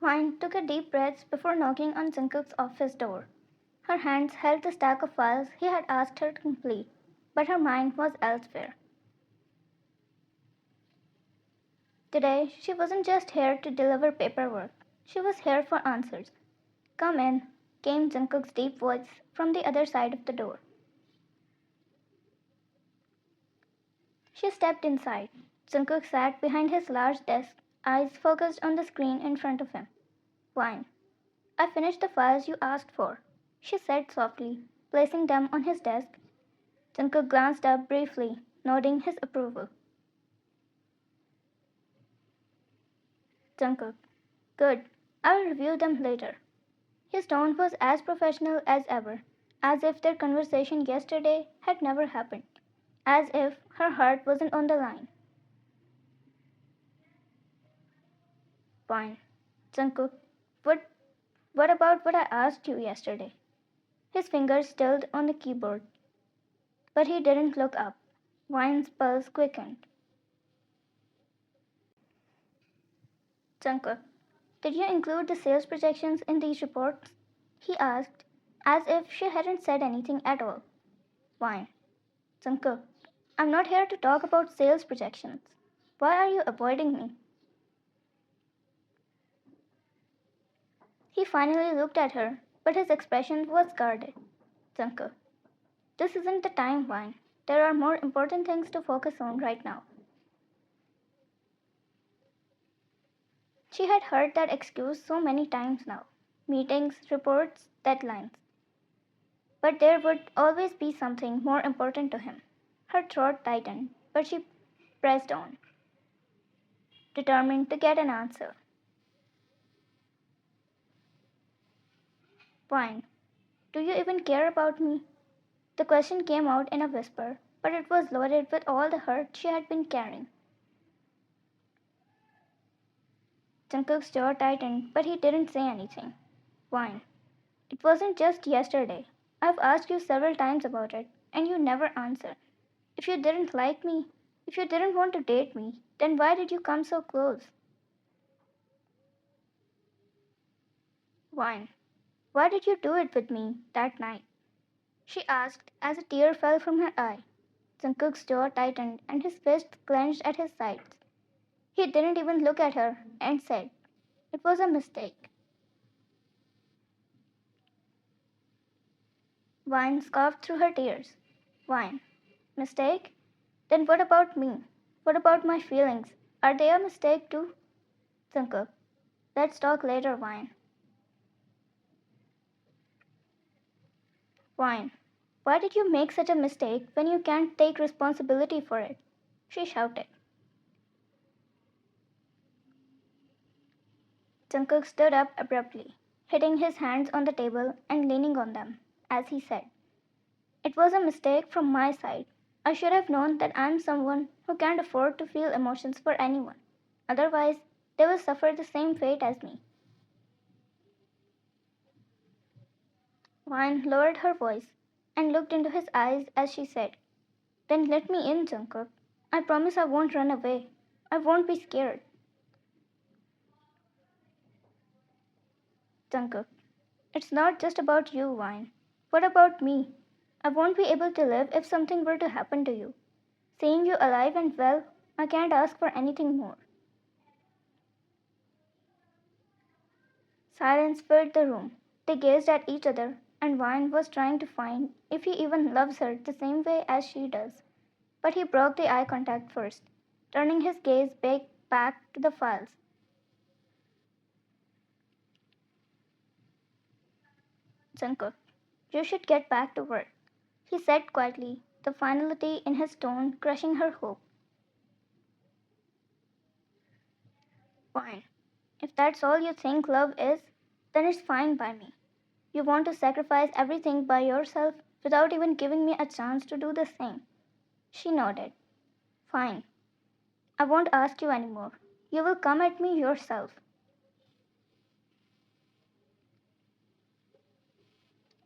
Wine took a deep breath before knocking on Jungkook's office door. Her hands held the stack of files he had asked her to complete, but her mind was elsewhere. Today, she wasn't just here to deliver paperwork. She was here for answers. Come in, came Jungkook's deep voice from the other side of the door. She stepped inside. Jungkook sat behind his large desk, eyes focused on the screen in front of him. Wine. I finished the files you asked for, she said softly, placing them on his desk. Jungkook glanced up briefly, nodding his approval. Jungkook. Good. I will review them later. His tone was as professional as ever, as if their conversation yesterday had never happened, as if her heart wasn't on the line. Fine. Jungkook, what, what about what I asked you yesterday? His fingers stilled on the keyboard, but he didn't look up. Wine's pulse quickened. Jungkook, did you include the sales projections in these reports? He asked, as if she hadn't said anything at all. Wine. Jungkook, I'm not here to talk about sales projections. Why are you avoiding me? He finally looked at her, but his expression was guarded. Jungkook, this isn't the time, Wine. There are more important things to focus on right now. She had heard that excuse so many times now. Meetings, reports, deadlines. But there would always be something more important to him. Her throat tightened, but she pressed on, determined to get an answer. Fine. Do you even care about me? The question came out in a whisper, but it was loaded with all the hurt she had been carrying. Jungkook's jaw tightened, but he didn't say anything. Fine. It wasn't just yesterday. I've asked you several times about it, and you never answered. If you didn't like me, if you didn't want to date me, then why did you come so close? Wine. Why did you do it with me that night? She asked as a tear fell from her eye. Jungkook's jaw tightened and his fists clenched at his sides. He didn't even look at her and said, it was a mistake. Wine scoffed through her tears. Wine. Mistake? Then what about me? What about my feelings? Are they a mistake too? Jungkook. Let's talk later, Wine. Wine. Why did you make such a mistake when you can't take responsibility for it? She shouted. Jungkook stood up abruptly, hitting his hands on the table and leaning on them, as he said, it was a mistake from my side. I should have known that I'm someone who can't afford to feel emotions for anyone. Otherwise, they will suffer the same fate as me. Wine lowered her voice and looked into his eyes as she said, then let me in, Jungkook. I promise I won't run away. I won't be scared. Jungkook, it's not just about you, Wine. What about me? I won't be able to live if something were to happen to you. Seeing you alive and well, I can't ask for anything more. Silence filled the room. They gazed at each other, and Wine was trying to find if he even loves her the same way as she does. But he broke the eye contact first, turning his gaze back to the files. Jungkook, you should get back to work, he said quietly, the finality in his tone crushing her hope. Fine. If that's all you think love is, then it's fine by me. You want to sacrifice everything by yourself without even giving me a chance to do the same. She nodded. Fine. I won't ask you anymore. You will come at me yourself.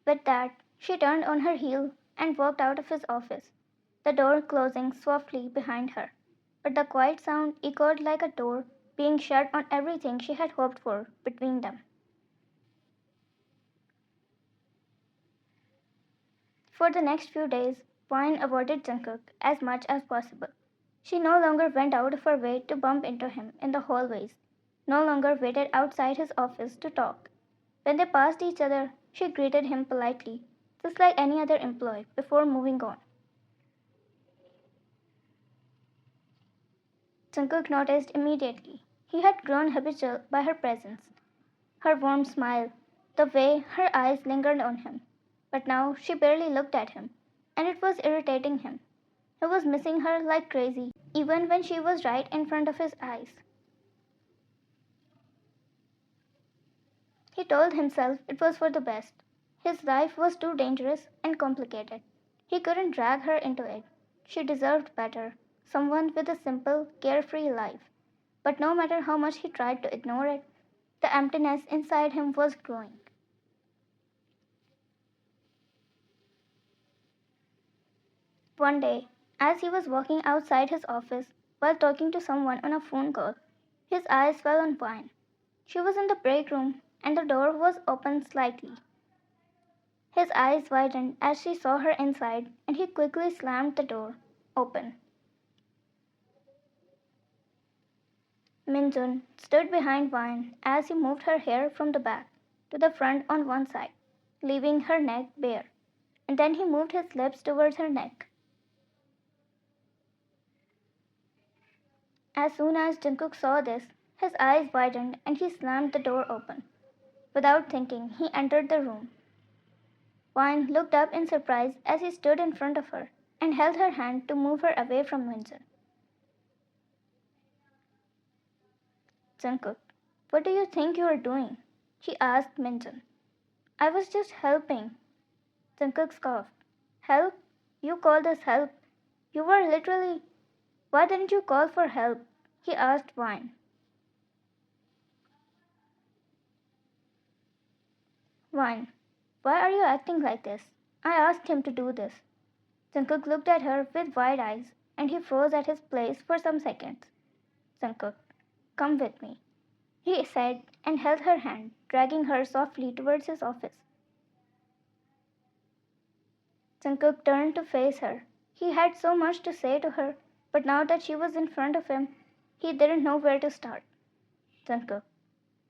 With that, she turned on her heel and walked out of his office, the door closing softly behind her. But the quiet sound echoed like a door being shut on everything she had hoped for between them. For the next few days, Vine avoided Jungkook as much as possible. She no longer went out of her way to bump into him in the hallways, no longer waited outside his office to talk. When they passed each other, she greeted him politely, just like any other employee, before moving on. Jungkook noticed immediately. He had grown habitual by her presence, her warm smile, the way her eyes lingered on him. But now she barely looked at him, and it was irritating him. He was missing her like crazy, even when she was right in front of his eyes. He told himself it was for the best. His life was too dangerous and complicated. He couldn't drag her into it. She deserved better, someone with a simple, carefree life. But no matter how much he tried to ignore it, the emptiness inside him was growing. One day, as he was walking outside his office while talking to someone on a phone call, his eyes fell on Vine. She was in the break room and the door was open slightly. His eyes widened as she saw her inside and he quickly slammed the door open. Minjun stood behind Vine as he moved her hair from the back to the front on one side, leaving her neck bare, and then he moved his lips towards her neck. As soon as Jungkook saw this, his eyes widened and he slammed the door open. Without thinking, he entered the room. Vine looked up in surprise as he stood in front of her and held her hand to move her away from Minjun. Jungkook, what do you think you are doing? She asked Minjun. I was just helping. Jungkook scoffed. Help? You call this help? You were literally. Why didn't you call for help? He asked Vine. Vine, why are you acting like this? I asked him to do this. Jungkook looked at her with wide eyes and he froze at his place for some seconds. Jungkook, come with me, he said and held her hand, dragging her softly towards his office. Jungkook turned to face her. He had so much to say to her, but now that she was in front of him, he didn't know where to start. Jungkook,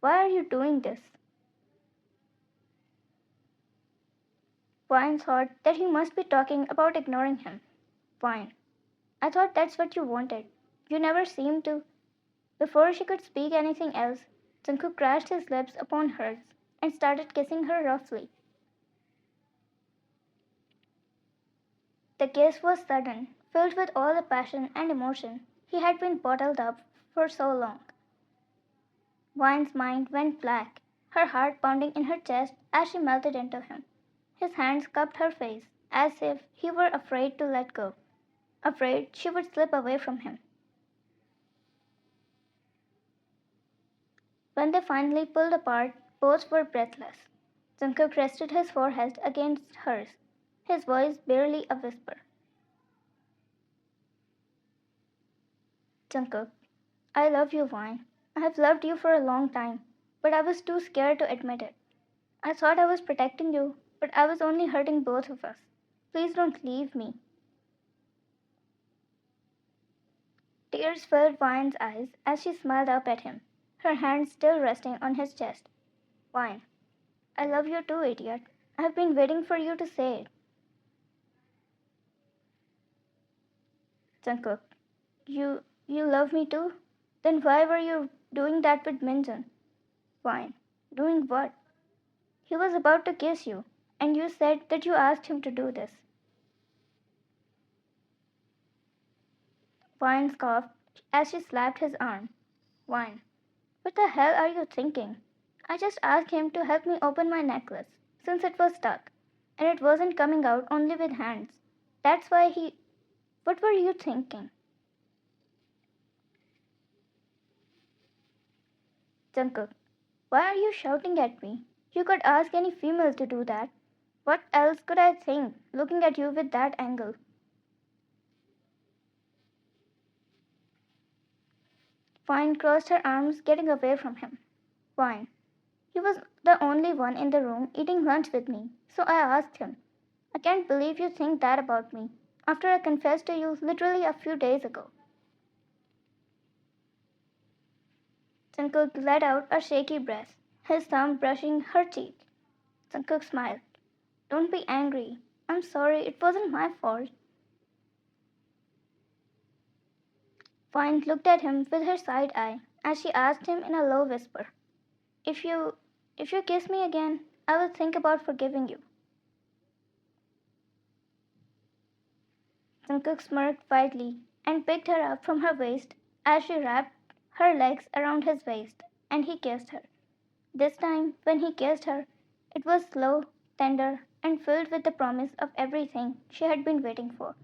why are you doing this? Vine thought that he must be talking about ignoring him. Vine, I thought that's what you wanted. You never seemed to. Before she could speak anything else, Jungkook crashed his lips upon hers and started kissing her roughly. The kiss was sudden, filled with all the passion and emotion he had been bottled up for so long. Vine's mind went black, her heart pounding in her chest as she melted into him. His hands cupped her face, as if he were afraid to let go, afraid she would slip away from him. When they finally pulled apart, both were breathless. Jungkook rested his forehead against hers, his voice barely a whisper. Jungkook, I love you, Vine. I have loved you for a long time, but I was too scared to admit it. I thought I was protecting you, but I was only hurting both of us. Please don't leave me. Tears filled Vine's eyes as she smiled up at him, her hand still resting on his chest. Vine, I love you too, idiot. I have been waiting for you to say it. Jungkook, you love me too? Then why were you doing that with Minjun? Vine, doing what? He was about to kiss you, and you said that you asked him to do this. Vine scoffed as she slapped his arm. Vine, what the hell are you thinking? I just asked him to help me open my necklace, since it was stuck, and it wasn't coming out only with hands. That's why he. What were you thinking? Jungkook, why are you shouting at me? You could ask any female to do that. What else could I think, looking at you with that angle? Vine crossed her arms, getting away from him. Vine. He was the only one in the room eating lunch with me, so I asked him, I can't believe you think that about me, after I confessed to you literally a few days ago. Jungkook let out a shaky breath, his thumb brushing her cheek. Jungkook smiled. Don't be angry. I'm sorry, it wasn't my fault. Vine looked at him with her side eye as she asked him in a low whisper, If you if you kiss me again, I will think about forgiving you. Jungkook smirked widely and picked her up from her waist as she wrapped her legs around his waist, and he kissed her. This time, when he kissed her, it was slow, tender, and filled with the promise of everything she had been waiting for.